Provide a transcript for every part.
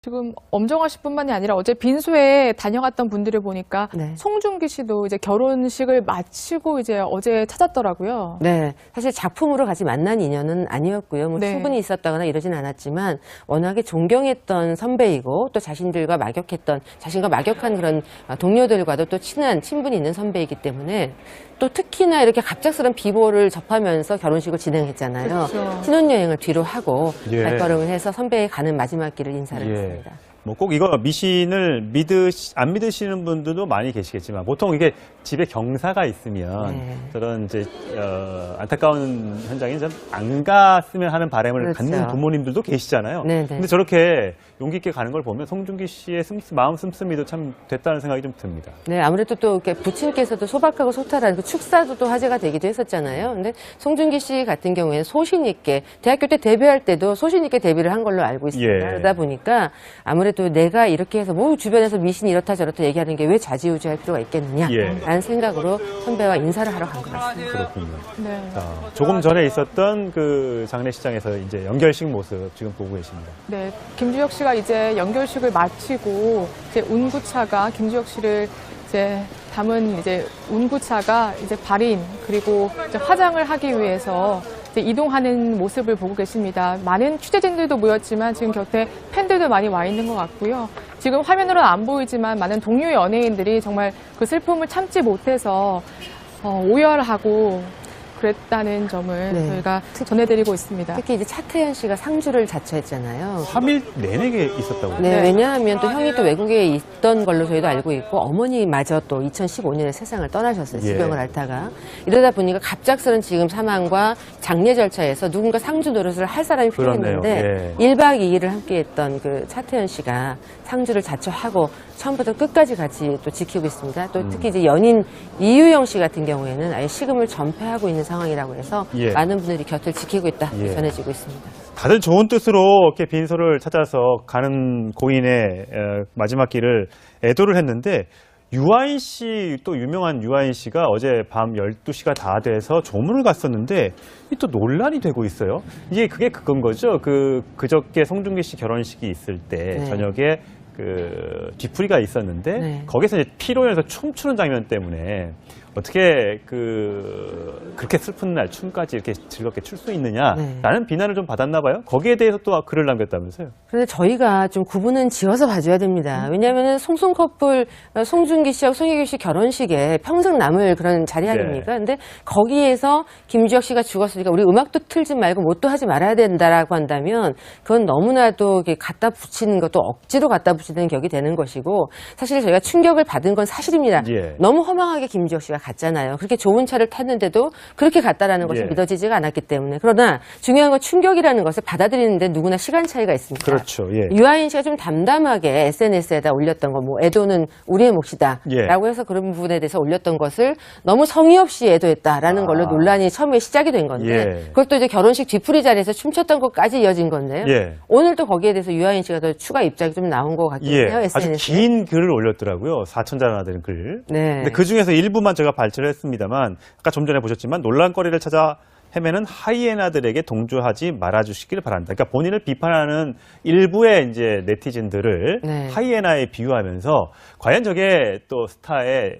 지금 엄정화 씨뿐만이 아니라 어제 빈소에 다녀갔던 분들을 보니까 네. 송중기 씨도 이제 결혼식을 마치고 이제 어제 찾았더라고요. 네, 사실 작품으로 같이 만난 인연은 아니었고요. 뭐 네. 수분이 있었다거나 이러진 않았지만 워낙에 존경했던 선배이고 또 자신과 막역한 그런 동료들과도 또 친한 친분이 있는 선배이기 때문에 또 특히나 이렇게 갑작스런 비보를 접하면서 결혼식을 진행했잖아요. 그렇죠. 신혼여행을 뒤로 하고 예. 발걸음을 해서 선배의 가는 마지막 길을 인사를 예. 했습니다. 뭐 꼭 이거 미신을 안 믿으시는 분들도 많이 계시겠지만 보통 이게 집에 경사가 있으면 네. 저런 이제 안타까운 현장에 좀 안 갔으면 하는 바람을 그렇죠. 갖는 부모님들도 계시잖아요. 네네. 근데 저렇게 용기 있게 가는 걸 보면 송중기 씨의 마음 씀씀이도 참 됐다는 생각이 좀 듭니다. 네, 아무래도 또 이렇게 부친께서도 소박하고 소탈한 그 축사도 또 화제가 되기도 했었잖아요. 근데 송중기 씨 같은 경우에는 소신 있게 대학교 때 데뷔할 때도 소신 있게 데뷔를 한 걸로 알고 있습니다. 예. 그러다 보니까 아무래도 내가 이렇게 해서 뭐 주변에서 미신이 이렇다 저렇다 얘기하는 게 왜 좌지우지할 필요가 있겠느냐라는 예. 생각으로 선배와 인사를 하러 간 것 같습니다. 그렇군요. 네. 자, 조금 전에 있었던 그 장례식장에서 이제 연결식 모습 지금 보고 계십니다. 네, 김주혁 씨가 이제 연결식을 마치고 이제 운구차가 김주혁 씨를 이제 담은 이제 운구차가 이제 발인 그리고 이제 화장을 하기 위해서 이제 이동하는 모습을 보고 계십니다. 많은 취재진들도 모였지만 지금 곁에 팬들도 많이 와 있는 것 같고요. 지금 화면으로는 안 보이지만 많은 동료 연예인들이 정말 그 슬픔을 참지 못해서 오열하고 그랬다는 점을 네. 저희가 전해드리고 있습니다. 특히 이제 차태현 씨가 상주를 자처했잖아요. 3일 내내 있었다고요? 네, 네. 왜냐하면 또 형이 또 외국에 있던 걸로 저희도 알고 있고 어머니마저 또 2015년에 세상을 떠나셨어요. 예. 지병을 앓다가. 이러다 보니까 갑작스런 지금 사망과 장례 절차에서 누군가 상주 노릇을 할 사람이 그렇네요. 필요했는데 예. 1박 2일을 함께했던 그 차태현 씨가 상주를 자처하고 처음부터 끝까지 같이 또 지키고 있습니다. 또 특히 이제 연인 이유영 씨 같은 경우에는 아예 식음을 전폐하고 있는 상황이라고 해서 예. 많은 분들이 곁을 지키고 있다 예. 전해지고 있습니다. 다들 좋은 뜻으로 이렇게 빈소를 찾아서 가는 고인의 마지막 길을 애도를 했는데 유아인 씨, 또 유명한 유아인 씨가 어제 밤 12시가 다 돼서 조문을 갔었는데 이 또 논란이 되고 있어요. 이게 그게 그건 거죠. 그저께 송중기 씨 결혼식이 있을 때 네. 저녁에 그 뒤풀이가 있었는데 네. 거기서 이제 피로연에서 춤추는 장면 때문에 어떻게 그렇게 슬픈 날 춤까지 이렇게 즐겁게 출 수 있느냐라는 네. 비난을 좀 받았나 봐요. 거기에 대해서 또 글을 남겼다면서요. 그런데 저희가 좀 구분은 지어서 봐줘야 됩니다. 왜냐하면 송송 커플 송중기 씨하고 송혜교 씨 결혼식에 평생 남을 그런 자리 아닙니까? 네. 근데 거기에서 김주혁 씨가 죽었으니까 우리 음악도 틀지 말고 뭣도 하지 말아야 된다라고 한다면 그건 너무나도 이렇게 갖다 붙이는 것도 억지로 갖다 붙이는 격이 되는 것이고 사실 저희가 충격을 받은 건 사실입니다. 예. 너무 허망하게 김주혁 씨가 갔잖아요. 그렇게 좋은 차를 탔는데도 그렇게 갔다라는 것이 예. 믿어지지가 않았기 때문에 그러나 중요한 건 충격이라는 것을 받아들이는데 누구나 시간 차이가 있습니다. 그렇죠. 예. 유아인 씨가 좀 담담하게 SNS에다 올렸던 거, 뭐, 애도는 우리의 몫이다. 예. 라고 해서 그런 부분에 대해서 올렸던 것을 너무 성의 없이 애도했다라는 걸로 논란이 처음에 시작이 된 건데, 예. 그것도 이제 결혼식 뒤풀이 자리에서 춤췄던 것까지 이어진 건데요. 예. 오늘 또 거기에 대해서 유아인 씨가 더 추가 입장이 좀 나온 것 같긴 예. 해요, 아주 SNS에. 긴 글을 올렸더라고요. 4,000자나 되는 글. 네. 근데 그 중에서 일부만 제가 발췌를 했습니다만, 아까 좀 전에 보셨지만 논란거리를 찾아 헤매는 하이에나들에게 동조하지 말아주시길 바란다. 그러니까 본인을 비판하는 일부의 이제 네티즌들을 네. 하이에나에 비유하면서 과연 저게 또 스타의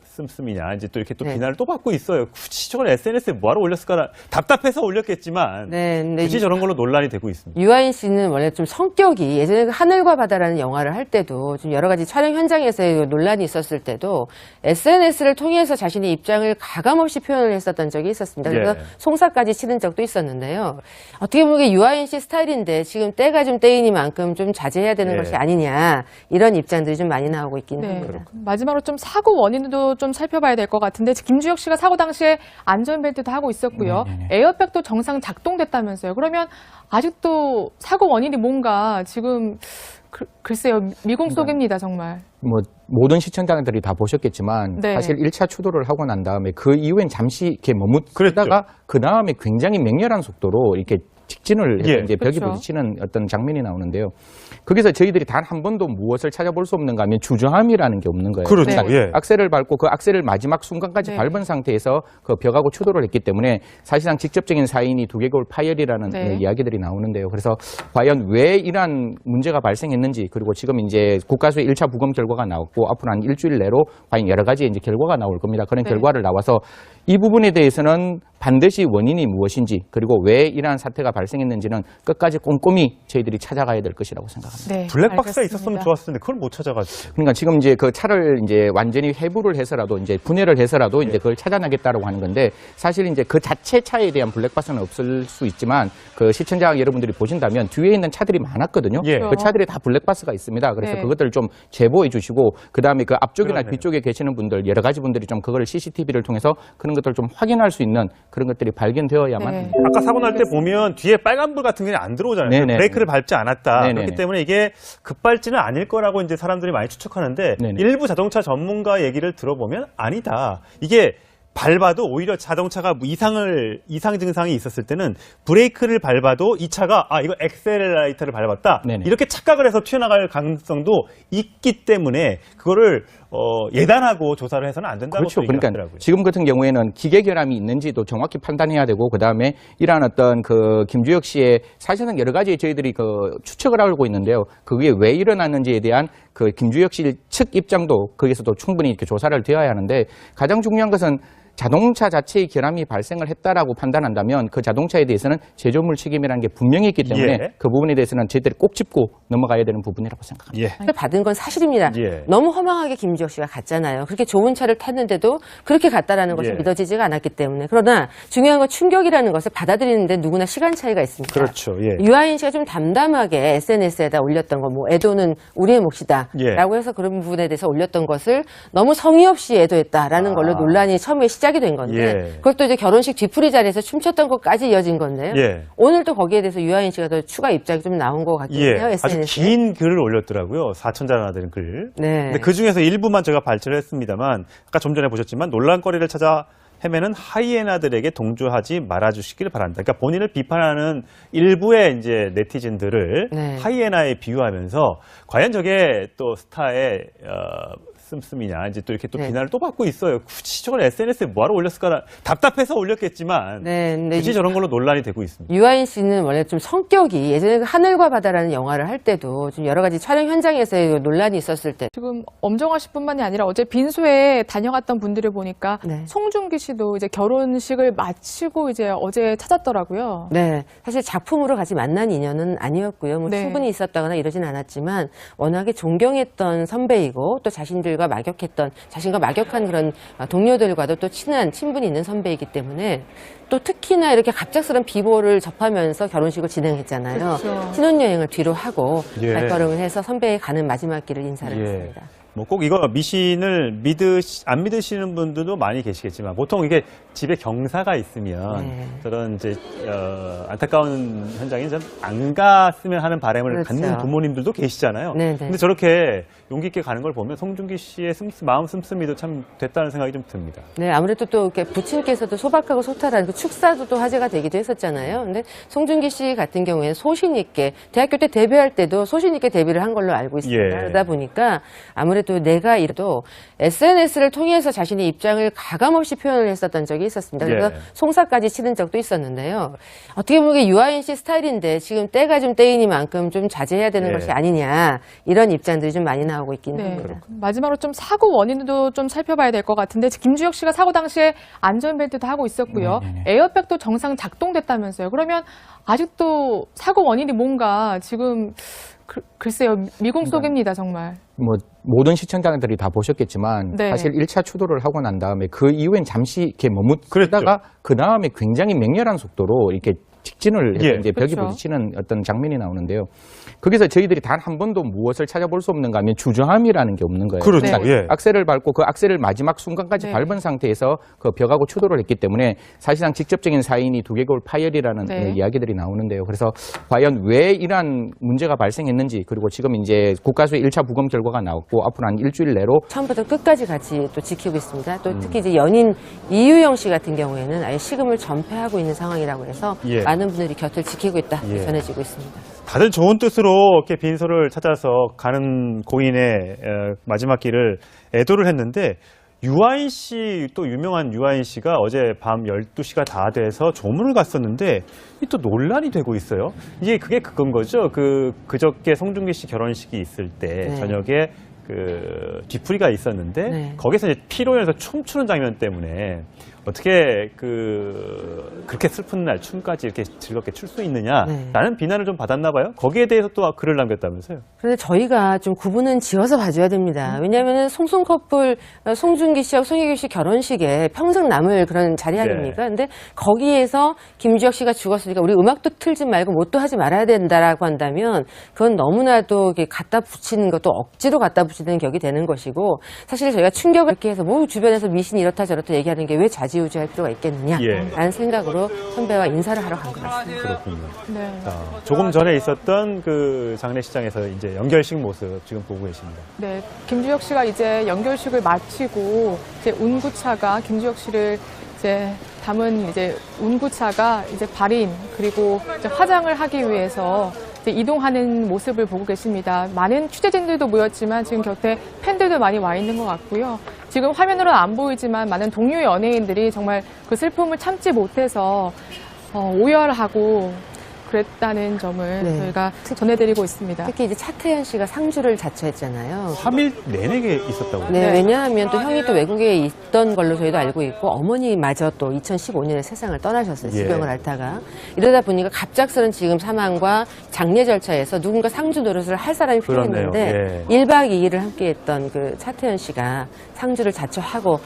씀씀이냐 이제 또 이렇게 또 네. 비난을 또 받고 있어요. 굳이 저걸 SNS에 뭐하러 올렸을까 답답해서 올렸겠지만 네, 근데 굳이 저런 걸로 논란이 되고 있습니다. 유아인 씨는 원래 좀 성격이 예전에 그 하늘과 바다라는 영화를 할 때도 좀 여러 가지 촬영 현장에서의 논란이 있었을 때도 SNS를 통해서 자신의 입장을 가감없이 표현을 했었던 적이 있었습니다. 그래서 예. 송사까지 치는 적도 있었는데요. 어떻게 보면 이게 유아인 씨 스타일인데 지금 때가 좀 때이니만큼 좀 자제해야 되는 예. 것이 아니냐 이런 입장들이 좀 많이 나오고 있긴 네. 합니다. 마지막으로 좀 사고 원인도 좀 살펴봐야 될 것 같은데 김주혁 씨가 사고 당시에 안전벨트도 하고 있었고요. 에어백도 정상 작동됐다면서요. 그러면 아직도 사고 원인이 뭔가 지금 글쎄요. 미궁 속입니다. 정말. 뭐 모든 시청자들이 다 보셨겠지만 네. 사실 1차 추돌을 하고 난 다음에 그 이후엔 잠시 이렇게 머뭇다가 그랬죠. 그 다음에 굉장히 맹렬한 속도로 이렇게 직진을 해서 예. 이제 벽에 그렇죠. 부딪히는 어떤 장면이 나오는데요. 거기서 저희들이 단 한 번도 무엇을 찾아볼 수 없는가 하면 주저함이라는 게 없는 거예요. 그렇죠. 네. 예. 악셀을 밟고 그 악셀을 마지막 순간까지 네. 밟은 상태에서 그 벽하고 추돌을 했기 때문에 사실상 직접적인 사인이 두개골 파열이라는 네. 이야기들이 나오는데요. 그래서 과연 왜 이러한 문제가 발생했는지, 그리고 지금 이제 국가수의 1차 부검 결과가 나왔고 앞으로 한 일주일 내로 과연 여러 가지 이제 결과가 나올 겁니다. 그런 네. 결과를 나와서 이 부분에 대해서는 반드시 원인이 무엇인지, 그리고 왜 이러한 사태가 발생했는지는 끝까지 꼼꼼히 저희들이 찾아가야 될 것이라고 생각합니다. 네, 블랙박스가 알겠습니다. 있었으면 좋았을 텐데 그걸 못 찾아가지고. 그러니까 지금 이제 그 차를 이제 완전히 회부를 해서라도 이제 분해를 해서라도 이제 그걸 찾아내겠다라고 하는 건데, 사실 이제 그 자체 차에 대한 블랙박스는 없을 수 있지만 그 시청자 여러분들이 보신다면 뒤에 있는 차들이 많았거든요. 예. 그 차들이 다 블랙박스가 있습니다. 그래서 네. 그것들을 좀 제보해 주시고, 그 다음에 그 앞쪽이나 그러네요. 뒤쪽에 계시는 분들 여러 가지 분들이 좀 그걸 CCTV를 통해서 그런 것들을 좀 확인할 수 있는 그런 것들이 발견되어야만. 네. 아까 사고 날 때 보면 뒤에 빨간불 같은 게 안 들어오잖아요. 네네. 브레이크를 밟지 않았다. 네네네. 그렇기 때문에 이게 급발진은 아닐 거라고 이제 사람들이 많이 추측하는데 네네. 일부 자동차 전문가 얘기를 들어보면 아니다. 이게 밟아도 오히려 자동차가 이상 증상이 있었을 때는 브레이크를 밟아도 이 차가 이거 엑셀레이터를 밟았다. 네네. 이렇게 착각을 해서 튀어나갈 가능성도 있기 때문에 그거를 예단하고 조사를 해서는 안 된다고 그렇죠. 또 그러니까 얘기하더라고요. 지금 같은 경우에는 기계 결함이 있는지도 정확히 판단해야 되고, 그 다음에 이러한 어떤 그 김주혁 씨의 사실상 여러 가지 저희들이 그 추측을 하고 있는데요. 그게 왜 일어났는지에 대한 그 김주혁 씨 측 입장도 거기서도 충분히 이렇게 조사를 되어야 하는데, 가장 중요한 것은 자동차 자체의 결함이 발생을 했다라고 판단한다면 그 자동차에 대해서는 제조물 책임이라는 게 분명히 있기 때문에 예. 그 부분에 대해서는 저희들이 꼭 짚고 넘어가야 되는 부분이라고 생각합니다. 예. 받은 건 사실입니다. 예. 너무 허망하게 김주혁 씨가 갔잖아요. 그렇게 좋은 차를 탔는데도 그렇게 갔다라는 것이 예. 믿어지지가 않았기 때문에. 그러나 중요한 건 충격이라는 것을 받아들이는데 누구나 시간 차이가 있습니다. 그렇죠. 예. 유아인 씨가 좀 담담하게 SNS에다 올렸던 거, 뭐 애도는 우리의 몫이다 예. 라고 해서 그런 부분에 대해서 올렸던 것을 너무 성의 없이 애도했다라는 걸로 논란이 처음에 시작이 된 건데, 예. 그것도 이제 결혼식 뒤풀이 자리에서 춤췄던 것까지 이어진 건데요. 예. 오늘 또 거기에 대해서 유아인 씨가 더 추가 입장이 좀 나온 것 같긴 예, 해요. 아주 SNS에. 긴 글을 올렸더라고요. 4,000자나 되는 글. 네. 근데 그 중에서 일부만 제가 발췌를 했습니다만, 아까 좀 전에 보셨지만 논란거리를 찾아 헤매는 하이에나들에게 동조하지 말아주시길 바란다. 그러니까 본인을 비판하는 일부의 이제 네티즌들을 네. 하이에나에 비유하면서 과연 저게 또 스타의 씀씀이냐, 이제 또 이렇게 또 네. 비난을 또 받고 있어요. 굳이 저걸 SNS에 뭐하러 올렸을까? 답답해서 올렸겠지만 네, 근데 굳이 저런 걸로 논란이 되고 있습니다. 유아인 씨는 원래 좀 성격이 예전에 그 하늘과 바다라는 영화를 할 때도 좀 여러 가지 촬영 현장에서의 논란이 있었을 때 지금 엄정화 씨뿐만이 아니라 어제 빈소에 다녀갔던 분들을 보니까 네. 송중기 씨도 이제 결혼식을 마치고 이제 어제 찾았더라고요. 네, 사실 작품으로 같이 만난 인연은 아니었고요. 뭐 네. 수분이 있었다거나 이러진 않았지만 워낙에 존경했던 선배이고 또 자신과 막역한 그런 동료들과도 또 친한 친분이 있는 선배이기 때문에 또 특히나 이렇게 갑작스런 비보를 접하면서 결혼식을 진행했잖아요. 그렇죠. 신혼여행을 뒤로 하고 예. 발걸음을 해서 선배의 가는 마지막 길을 인사를 예. 했습니다. 뭐 꼭 이거 미신을 안 믿으시는 분들도 많이 계시겠지만 보통 이게 집에 경사가 있으면 네. 저런 이제 안타까운 현장에 좀 안 갔으면 하는 바람을 그렇죠. 갖는 부모님들도 계시잖아요. 네네. 근데 저렇게 용기 있게 가는 걸 보면 송중기 씨의 마음 씀씀이도 참 됐다는 생각이 좀 듭니다. 네, 아무래도 또 이렇게 부친께서도 소박하고 소탈한 그 축사도 또 화제가 되기도 했었잖아요. 근데 송중기 씨 같은 경우에는 소신 있게 대학교 때 데뷔할 때도 소신 있게 데뷔를 한 걸로 알고 있습니다. 예. 그러다 보니까 아무래도 내가 이래도 SNS를 통해서 자신의 입장을 가감없이 표현을 했었던 적이 있었습니다. 그래서 예. 송사까지 치는 적도 있었는데요. 어떻게 보면 이게 유아인 씨 스타일인데 지금 때가 좀 때이니만큼 좀 자제해야 되는 예. 것이 아니냐 이런 입장들이 좀 많이 나오고 있긴 네. 합니다. 마지막으로 좀 사고 원인도 좀 살펴봐야 될 것 같은데 김주혁 씨가 사고 당시에 안전벨트도 하고 있었고요. 네네네. 에어백도 정상 작동됐다면서요. 그러면 아직도 사고 원인이 뭔가 지금 글쎄요. 미공 속입니다, 정말. 뭐 모든 시청자들이 다 보셨겠지만 네. 사실 1차 추돌을 하고 난 다음에 그 이후엔 잠시 이렇게 머뭇다가 그 다음에 굉장히 맹렬한 속도로 이렇게 직진을 해서 예. 이제 벽에 그렇죠. 부딪히는 어떤 장면이 나오는데요. 거기서 저희들이 단 한 번도 무엇을 찾아볼 수 없는가 하면 주저함이라는 게 없는 거예요. 그렇죠. 그러니까 예. 악셀을 밟고 그 악셀을 마지막 순간까지 네. 밟은 상태에서 그 벽하고 추돌을 했기 때문에 사실상 직접적인 사인이 두개골 파열이라는 네. 이야기들이 나오는데요. 그래서 과연 왜 이러한 문제가 발생했는지, 그리고 지금 이제 국가수의 1차 부검 결과가 나왔고 앞으로 한 일주일 내로 처음부터 끝까지 같이 또 지키고 있습니다. 또 특히 이제 연인 이유영 씨 같은 경우에는 아예 식음을 전폐하고 있는 상황이라고 해서 예. 많은 분들이 곁을 지키고 있다 예. 전해지고 있습니다. 다들 좋은 뜻으로 이렇게 빈소를 찾아서 가는 고인의 마지막 길을 애도를 했는데 유아인 씨, 또 유명한 유아인 씨가 어제 밤 12시가 다 돼서 조문을 갔었는데 이 또 논란이 되고 있어요. 그게 그건 거죠. 그저께 송중기 씨 결혼식이 있을 때 네. 저녁에 뒤풀이가 있었는데 네. 거기서 이제 피로연에서 춤추는 장면 때문에 어떻게 그렇게 슬픈 날 춤까지 이렇게 즐겁게 출 수 있느냐라는 네. 비난을 좀 받았나 봐요. 거기에 대해서 또 글을 남겼다면서요. 그런데 저희가 좀 구분은 지어서 봐줘야 됩니다. 왜냐하면 송송 커플, 송중기 씨하고 송혜교 씨 결혼식에 평생 남을 그런 자리 아닙니까? 근데 거기에서 김주혁 씨가 죽었으니까 우리 음악도 틀지 말고 뭣도 하지 말아야 된다라고 한다면 그건 너무나도 갖다 붙이는 것도 억지로 갖다 붙이는 격이 되는 것이고 사실 저희가 충격을 이렇게 해서 뭐 주변에서 미신이 이렇다 저렇다 얘기하는 게 왜 좌지우지할 필요가 있겠느냐라는 생각으로 선배와 인사를 하러 간 것 같습니다. 그렇군요. 네. 조금 전에 있었던 그 장례식장에서 이제 연결식 모습 지금 보고 계십니다. 네, 김주혁 씨가 이제 연결식을 마치고 이제 운구차가 김주혁 씨를 이제 담은 이제 운구차가 이제 발인 그리고 이제 화장을 하기 위해서 이제 이동하는 모습을 보고 계십니다. 많은 취재진들도 모였지만 지금 곁에 팬들도 많이 와 있는 것 같고요. 지금 화면으로는 안 보이지만 많은 동료 연예인들이 정말 그 슬픔을 참지 못해서 오열하고 그랬다는 점을 네. 저희가 전해드리고 있습니다. 특히 이제 차태현 씨가 상주를 자처했잖아요. 3일 내내 있었다고요? 네, 네. 왜냐하면 또 형이 또 외국에 있던 걸로 저희도 알고 있고 어머니마저 또 2015년에 세상을 떠나셨어요. 예. 지병을 앓다가. 이러다 보니까 갑작스런 지금 사망과 장례 절차에서 누군가 상주 노릇을 할 사람이 필요했는데 그렇네요. 예. 1박 2일을 함께했던 그 차태현 씨가 상주를 자처하고